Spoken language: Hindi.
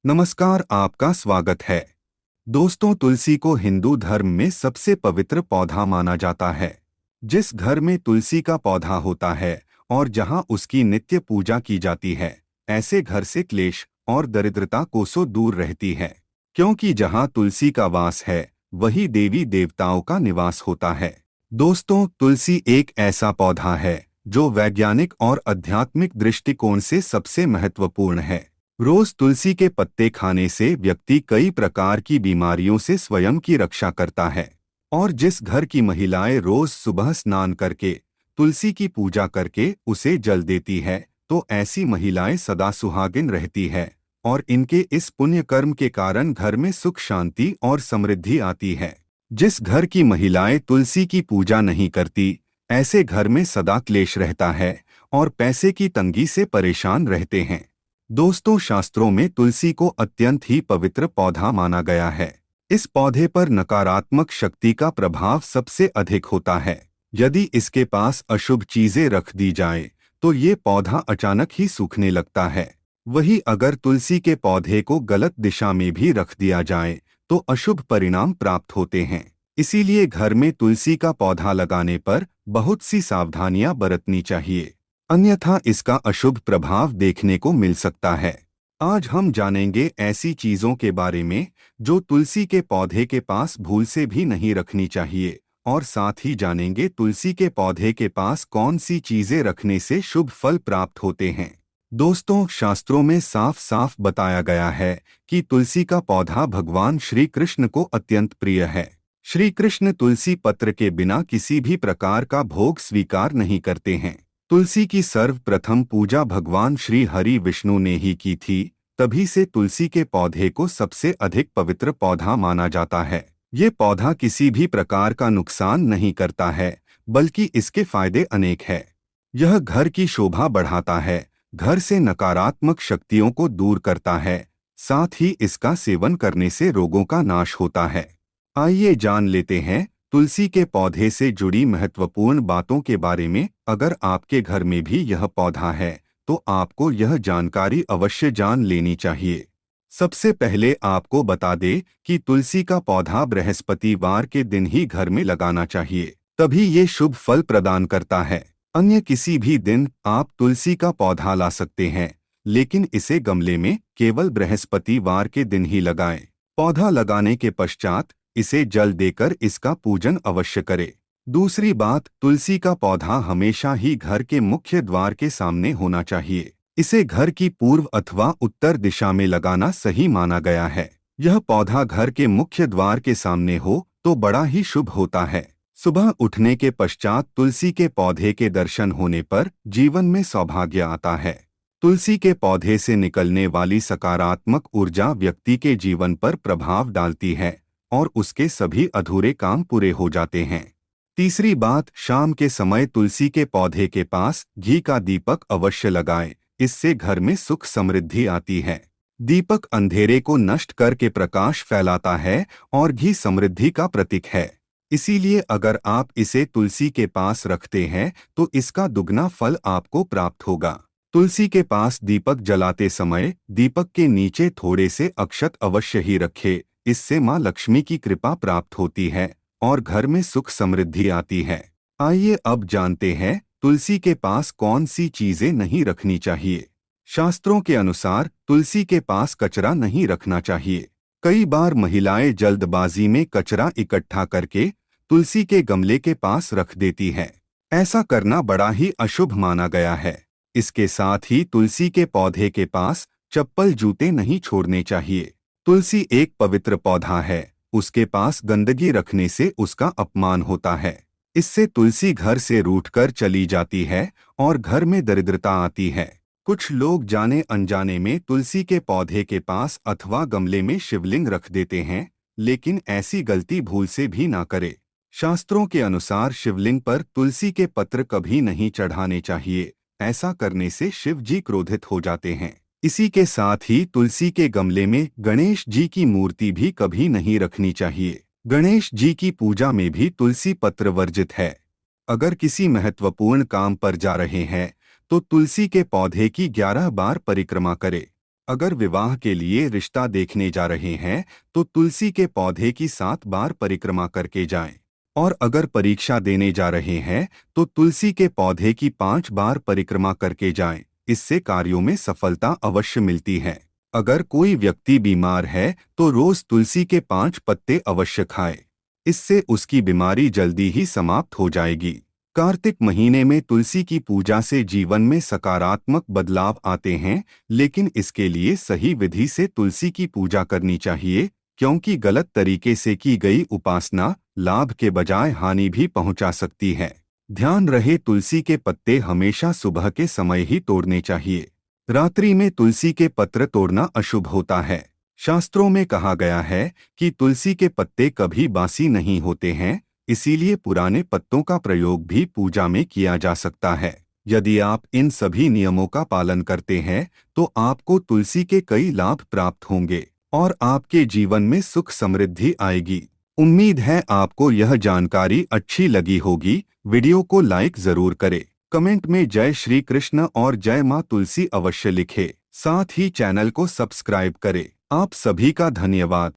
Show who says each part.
Speaker 1: नमस्कार, आपका स्वागत है। दोस्तों, तुलसी को हिंदू धर्म में सबसे पवित्र पौधा माना जाता है। जिस घर में तुलसी का पौधा होता है और जहां उसकी नित्य पूजा की जाती है, ऐसे घर से क्लेश और दरिद्रता कोसों दूर रहती है। क्योंकि जहां तुलसी का वास है, वही देवी देवताओं का निवास होता है। दोस्तों, तुलसी एक ऐसा पौधा है जो वैज्ञानिक और आध्यात्मिक दृष्टिकोण से सबसे महत्वपूर्ण है। रोज तुलसी के पत्ते खाने से व्यक्ति कई प्रकार की बीमारियों से स्वयं की रक्षा करता है। और जिस घर की महिलाएं रोज सुबह स्नान करके तुलसी की पूजा करके उसे जल देती है, तो ऐसी महिलाएं सदा सुहागिन रहती है और इनके इस पुण्य कर्म के कारण घर में सुख शांति और समृद्धि आती है। जिस घर की महिलाएं तुलसी की पूजा नहीं करती, ऐसे घर में सदा क्लेश रहता है और पैसे की तंगी से परेशान रहते हैं। दोस्तों, शास्त्रों में तुलसी को अत्यंत ही पवित्र पौधा माना गया है। इस पौधे पर नकारात्मक शक्ति का प्रभाव सबसे अधिक होता है। यदि इसके पास अशुभ चीजें रख दी जाए, तो ये पौधा अचानक ही सूखने लगता है। वहीं अगर तुलसी के पौधे को गलत दिशा में भी रख दिया जाए, तो अशुभ परिणाम प्राप्त होते हैं। इसीलिए घर में तुलसी का पौधा लगाने पर बहुत सी सावधानियां बरतनी चाहिए, अन्यथा इसका अशुभ प्रभाव देखने को मिल सकता है। आज हम जानेंगे ऐसी चीजों के बारे में जो तुलसी के पौधे के पास भूल से भी नहीं रखनी चाहिए, और साथ ही जानेंगे तुलसी के पौधे के पास कौन सी चीजें रखने से शुभ फल प्राप्त होते हैं। दोस्तों, शास्त्रों में साफ साफ बताया गया है कि तुलसी का पौधा भगवान श्री कृष्ण को अत्यंत प्रिय है। श्री कृष्ण तुलसी पत्र के बिना किसी भी प्रकार का भोग स्वीकार नहीं करते हैं। तुलसी की सर्वप्रथम पूजा भगवान श्री हरि विष्णु ने ही की थी, तभी से तुलसी के पौधे को सबसे अधिक पवित्र पौधा माना जाता है। ये पौधा किसी भी प्रकार का नुकसान नहीं करता है, बल्कि इसके फायदे अनेक हैं। यह घर की शोभा बढ़ाता है, घर से नकारात्मक शक्तियों को दूर करता है, साथ ही इसका सेवन करने से रोगों का नाश होता है। आइए जान लेते हैं तुलसी के पौधे से जुड़ी महत्वपूर्ण बातों के बारे में। अगर आपके घर में भी यह पौधा है, तो आपको यह जानकारी अवश्य जान लेनी चाहिए। सबसे पहले आपको बता दें कि तुलसी का पौधा बृहस्पतिवार के दिन ही घर में लगाना चाहिए, तभी ये शुभ फल प्रदान करता है। अन्य किसी भी दिन आप तुलसी का पौधा ला सकते हैं, लेकिन इसे गमले में केवल बृहस्पतिवार के दिन ही लगाएं। पौधा लगाने के पश्चात इसे जल देकर इसका पूजन अवश्य करें। दूसरी बात, तुलसी का पौधा हमेशा ही घर के मुख्य द्वार के सामने होना चाहिए। इसे घर की पूर्व अथवा उत्तर दिशा में लगाना सही माना गया है। यह पौधा घर के मुख्य द्वार के सामने हो तो बड़ा ही शुभ होता है। सुबह उठने के पश्चात तुलसी के पौधे के दर्शन होने पर जीवन में सौभाग्य आता है। तुलसी के पौधे से निकलने वाली सकारात्मक ऊर्जा व्यक्ति के जीवन पर प्रभाव डालती है और उसके सभी अधूरे काम पूरे हो जाते हैं। तीसरी बात, शाम के समय तुलसी के पौधे के पास घी का दीपक अवश्य लगाएं। इससे घर में सुख समृद्धि आती है। दीपक अंधेरे को नष्ट करके प्रकाश फैलाता है और घी समृद्धि का प्रतीक है। इसीलिए अगर आप इसे तुलसी के पास रखते हैं, तो इसका दुगना फल आपको प्राप्त होगा। तुलसी के पास दीपक जलाते समय दीपक के नीचे थोड़े से अक्षत अवश्य ही रखें। इससे माँ लक्ष्मी की कृपा प्राप्त होती है और घर में सुख समृद्धि आती है। आइए अब जानते हैं तुलसी के पास कौन सी चीजें नहीं रखनी चाहिए। शास्त्रों के अनुसार तुलसी के पास कचरा नहीं रखना चाहिए। कई बार महिलाएं जल्दबाजी में कचरा इकट्ठा करके तुलसी के गमले के पास रख देती हैं। ऐसा करना बड़ा ही अशुभ माना गया है। इसके साथ ही तुलसी के पौधे के पास चप्पल जूते नहीं छोड़ने चाहिए। तुलसी एक पवित्र पौधा है, उसके पास गंदगी रखने से उसका अपमान होता है। इससे तुलसी घर से रूठकर चली जाती है और घर में दरिद्रता आती है। कुछ लोग जाने अनजाने में तुलसी के पौधे के पास अथवा गमले में शिवलिंग रख देते हैं, लेकिन ऐसी गलती भूल से भी ना करे। शास्त्रों के अनुसार शिवलिंग पर तुलसी के पत्र कभी नहीं चढ़ाने चाहिए। ऐसा करने से शिव जी क्रोधित हो जाते हैं। इसी के साथ ही तुलसी के गमले में गणेश जी की मूर्ति भी कभी नहीं रखनी चाहिए। गणेश जी की पूजा में भी तुलसी पत्र वर्जित है। अगर किसी महत्वपूर्ण काम पर जा रहे हैं, तो तुलसी के पौधे की 11 बार परिक्रमा करें। अगर विवाह के लिए रिश्ता देखने जा रहे हैं तो तुलसी के पौधे की 7 बार परिक्रमा करके जाएं। और अगर परीक्षा देने जा रहे हैं तो तुलसी के पौधे की 5 बार परिक्रमा करके जाएं। इससे कार्यों में सफलता अवश्य मिलती है। अगर कोई व्यक्ति बीमार है तो रोज तुलसी के 5 पत्ते अवश्य खाए। इससे उसकी बीमारी जल्दी ही समाप्त हो जाएगी। कार्तिक महीने में तुलसी की पूजा से जीवन में सकारात्मक बदलाव आते हैं, लेकिन इसके लिए सही विधि से तुलसी की पूजा करनी चाहिए, क्योंकि गलत तरीके से की गई उपासना लाभ के बजाय हानि भी पहुंचा सकती है। ध्यान रहे, तुलसी के पत्ते हमेशा सुबह के समय ही तोड़ने चाहिए। रात्रि में तुलसी के पत्र तोड़ना अशुभ होता है। शास्त्रों में कहा गया है कि तुलसी के पत्ते कभी बासी नहीं होते हैं, इसीलिए पुराने पत्तों का प्रयोग भी पूजा में किया जा सकता है। यदि आप इन सभी नियमों का पालन करते हैं तो आपको तुलसी के कई लाभ प्राप्त होंगे और आपके जीवन में सुख समृद्धि आएगी। उम्मीद है आपको यह जानकारी अच्छी लगी होगी। वीडियो को लाइक जरूर करें। कमेंट में जय श्री कृष्ण और जय मां तुलसी अवश्य लिखें। साथ ही चैनल को सब्सक्राइब करें। आप सभी का धन्यवाद।